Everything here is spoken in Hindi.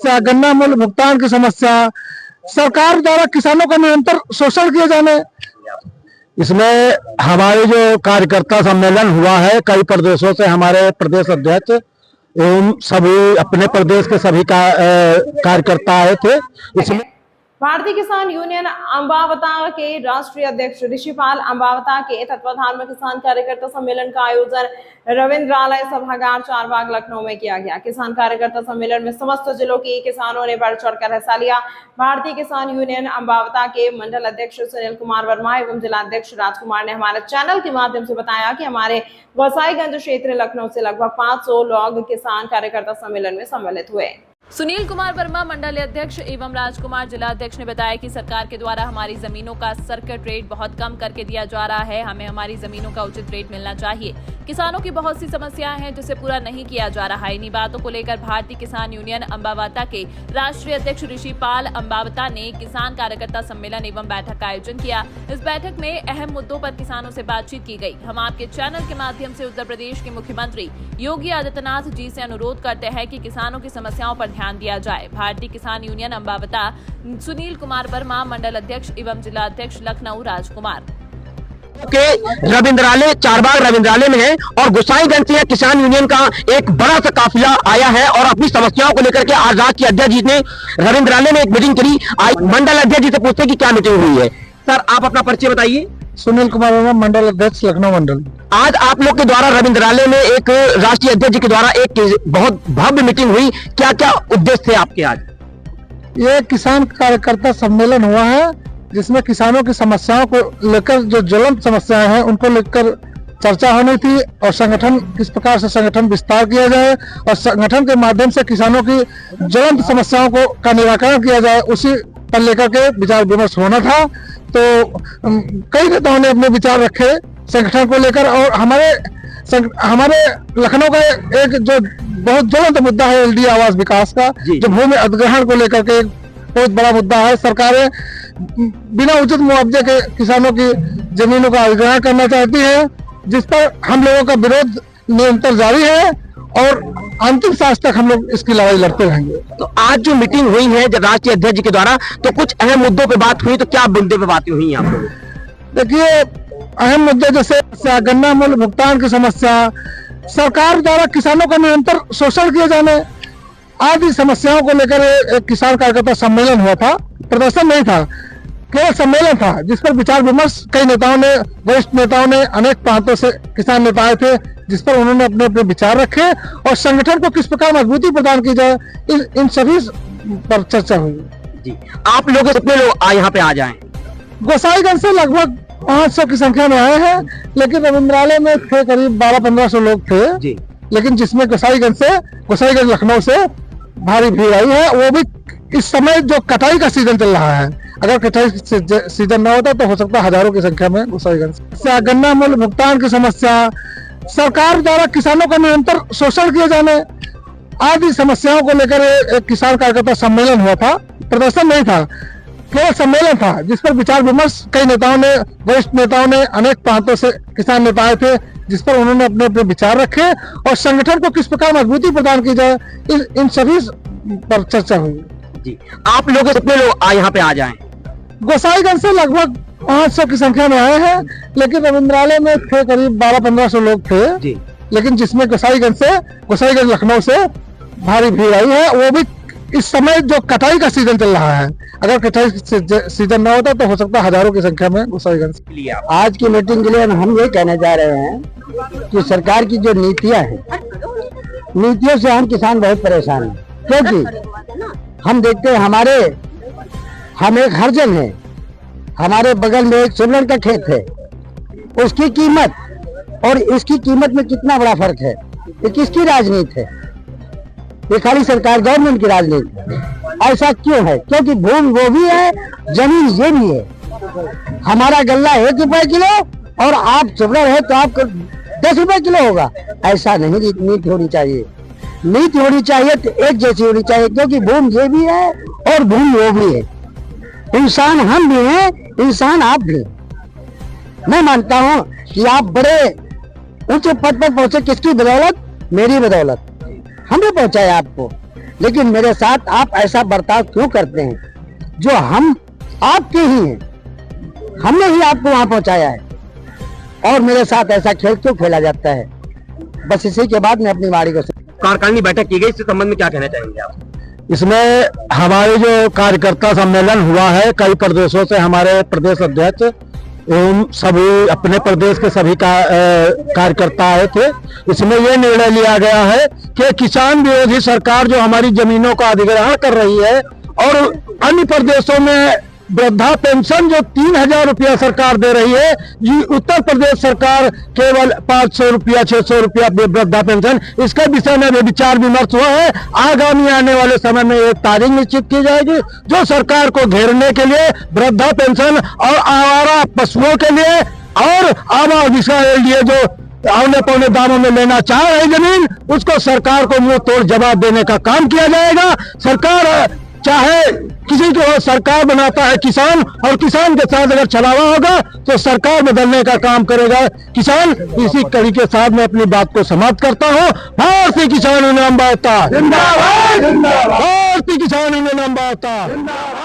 गन्ना मूल्य भुगतान की समस्या, सरकार द्वारा किसानों का निरंतर शोषण किए जाने। इसमें हमारे जो कार्यकर्ता सम्मेलन हुआ है, कई प्रदेशों से हमारे प्रदेश अध्यक्ष एवं सभी अपने प्रदेश के सभी कार्यकर्ता आए थे। इसमें भारतीय किसान यूनियन अंबावता के राष्ट्रीय अध्यक्ष ऋषिपाल अंबावता के तत्वाधान में किसान कार्यकर्ता सम्मेलन का आयोजन रविंद्रालय सभागार चारबाग लखनऊ में किया गया। किसान कार्यकर्ता सम्मेलन में समस्त जिलों के किसानों ने बढ़ चढ़कर हिस्सा लिया। भारतीय किसान यूनियन अंबावता के मंडल अध्यक्ष सुनील कुमार वर्मा एवं जिलाध्यक्ष राजकुमार ने हमारे चैनल के माध्यम से बताया कि हमारे गोसाईगंज क्षेत्र लखनऊ से लगभग 500 लोग किसान कार्यकर्ता सम्मेलन में सम्मिलित हुए। सुनील कुमार वर्मा मंडल अध्यक्ष एवं राजकुमार जिलाध्यक्ष ने बताया कि सरकार के द्वारा हमारी जमीनों का सर्किट रेट बहुत कम करके दिया जा रहा है। हमें हमारी जमीनों का उचित रेट मिलना चाहिए। किसानों की बहुत सी समस्याएं हैं जिसे पूरा नहीं किया जा रहा है। इन्हीं बातों को लेकर भारतीय किसान यूनियन अंबावता के राष्ट्रीय अध्यक्ष ऋषिपाल अंबावता ने किसान कार्यकर्ता सम्मेलन एवं बैठक का आयोजन किया। इस बैठक में अहम मुद्दों पर किसानों से बातचीत की गई। हम आपके चैनल के माध्यम से उत्तर प्रदेश के मुख्यमंत्री योगी आदित्यनाथ जी से अनुरोध करते हैं कि किसानों की समस्याओं पर ध्यान दिया जाए। भारतीय किसान यूनियन अंबावता सुनील कुमार वर्मा मंडल अध्यक्ष एवं जिलाध्यक्ष लखनऊ राजकुमार के रविंद्रालय चारबाग रविंद्रालय में है और गोसाईगंज से किसान यूनियन का एक बड़ा सा काफिला आया है और अपनी समस्याओं को लेकर के आज राष्ट्रीय अध्यक्ष जी ने रविंद्रालय में एक मीटिंग करी। मंडल अध्यक्ष जी से पूछते कि क्या मीटिंग हुई है। सर, आप अपना परिचय बताइए। सुनील कुमार वर्मा मंडल अध्यक्ष लखनऊ मंडल। आज आप लोग के द्वारा रविंद्रालय में एक राष्ट्रीय अध्यक्ष जी के द्वारा एक बहुत भव्य मीटिंग हुई, क्या क्या उद्देश्य थे आपके आज? ये किसान कार्यकर्ता सम्मेलन हुआ है जिसमें किसानों की समस्याओं को लेकर जो ज्वलंत समस्याएं हैं उनको लेकर चर्चा होनी थी और संगठन किस प्रकार से संगठन विस्तार किया जाए और संगठन के माध्यम से किसानों की ज्वलंत समस्याओं को का निराकरण किया जाए, उसी पर लेकर के विचार विमर्श होना था। तो कई नेताओं ने अपने विचार रखे संगठन को लेकर और हमारे लखनऊ का एक जो बहुत ज्वलंत मुद्दा है एलडी आवास विकास का, जो भूमि अधिग्रहण को लेकर के एक बहुत बड़ा मुद्दा है। सरकारें बिना उचित मुआवजे के किसानों की जमीनों का अधिग्रहण करना चाहती है, जिस पर हम लोगों का विरोध निरंतर जारी है और अंतिम सांस तक हम लोग इसकी लड़ाई लड़ते रहेंगे। तो आज जो मीटिंग हुई है राष्ट्रीय अध्यक्ष जी के द्वारा, तो कुछ अहम मुद्दों पे बात हुई, तो क्या मुद्दे पे बातें हुई आप लोगों? देखिए, अहम मुद्दे जैसे गन्ना मूल्य भुगतान की समस्या, सरकार द्वारा किसानों का निरंतर शोषण किए जाने आदि समस्याओं को लेकर एक किसान कार्यकर्ता सम्मेलन हुआ था। प्रदर्शन नहीं था, केवल सम्मेलन था जिस पर विचार विमर्श कई नेताओं ने, वरिष्ठ नेताओं ने, अनेक प्रांतों से किसान नेता आए थे, जिस पर उन्होंने अपने अपने विचार रखे और संगठन को किस प्रकार मजबूती प्रदान की जाए, इन सभी पर चर्चा हुई। जी, आप लोग कितने लोग यहाँ पे आ जाएं? गोसाईगंज से लगभग 500 की संख्या में आए हैं, लेकिन रविंद्रालय में थे करीब 1200-1500 लोग थे जी। लेकिन जिसमें गोसाईगंज लखनऊ से भारी भीड़ आई है। वो भी इस समय जो कटाई का सीजन चल रहा है, अगर कटाई सीजन न होता तो हो सकता है हजारों की संख्या में गोसाईगंज। गन्ना मूल्य भुगतान की समस्या, सरकार द्वारा किसानों का निरंतर शोषण किए जाने आदि समस्याओं को लेकर एक किसान कार्यकर्ता सम्मेलन हुआ था। प्रदर्शन नहीं था, केवल सम्मेलन था जिस पर विचार विमर्श कई नेताओं ने, वरिष्ठ नेताओं ने, अनेक प्रांतों से किसान नेता आए थे, जिस पर उन्होंने अपने अपने विचार रखे और संगठन को किस प्रकार मजबूती प्रदान की जाए, इन सभी पर चर्चा हुई। जी, आप लोग कितने लोग यहाँ पे आ जाएं? गोसाईगंज से लगभग 500 की संख्या में आए हैं, लेकिन रविंद्रालय में थे करीब 1200-1500 लोग थे जी। लेकिन जिसमें गोसाईगंज लखनऊ से भारी भीड़ आई है। वो भी इस समय जो कटाई का सीजन चल रहा है, अगर कटाई सीजन न होता तो हो सकता है हजारों की संख्या में गोसाईगंज। आज की मीटिंग के लिए हम ये कहना चाह रहे हैं कि सरकार की जो नीतियां हैं, नीतियों से हम किसान बहुत परेशान हैं। क्योंकि हम देखते हैं हम एक हरजन है, हमारे बगल में एक सोलन का खेत है, उसकी कीमत और इसकी कीमत में कितना बड़ा फर्क है। ये किसकी राजनीति है? ये खाली सरकार गवर्नमेंट की राजनीति है। ऐसा क्यों है? क्योंकि भूमि वो भी है, जमीन ये भी है। हमारा गल्ला 1 रुपए किलो और आप चुपड़ा है तो आपको 10 रुपए किलो होगा। ऐसा नहीं नीति होनी चाहिए। नीति होनी चाहिए तो एक जैसी होनी चाहिए, क्योंकि भूमि ये भी है और भूमि वो भी है। इंसान हम भी हैं, इंसान आप भी। मैं मानता हूं कि आप बड़े ऊंचे पद पर पहुंचे किसकी बदौलत? मेरी बदौलत। हमने पहुंचाया आपको। लेकिन मेरे साथ आप ऐसा बर्ताव क्यों करते हैं? जो हम आपके ही हैं, हमने ही आपको वहां पहुंचाया है, और मेरे साथ ऐसा खेल क्यों खेला जाता है? बस इसी के बाद मैं अपनी वाणी को कार्यकारिणी बैठक की गई, इस संबंध में क्या कहना चाहेंगे आप? इसमें हमारे जो कार्यकर्ता सम्मेलन हुआ है, कई प्रदेशों से हमारे प्रदेश अध्यक्ष एवं सभी अपने प्रदेश के सभी कार्यकर्ता आए थे। इसमें यह निर्णय लिया गया है कि किसान विरोधी सरकार जो हमारी जमीनों का अधिग्रहण कर रही है और अन्य प्रदेशों में वृद्धा पेंशन जो 3,000 रुपया सरकार दे रही है, ये उत्तर प्रदेश सरकार केवल 500 रुपया 600 रुपया वृद्धा पेंशन, इसके विषय में विचार विमर्श हुआ है। आगामी आने वाले समय में एक तारीख निश्चित की जाएगी जो सरकार को घेरने के लिए वृद्धा पेंशन और आवारा पशुओं के लिए और आवास के लिए जो औने पौने दामों में लेना चाह रही जमीन, उसको सरकार को मुंह तोड़ जवाब देने का काम किया जाएगा। सरकार चाहे किसी को सरकार बनाता है किसान, और किसान के साथ अगर छलावा होगा तो सरकार बदलने का काम करेगा किसान। इसी कड़ी के साथ मैं अपनी बात को समाप्त करता हूँ। भारतीय किसान यूनियन जिंदाबाद, भारतीय किसान यूनियन जिंदाबाद।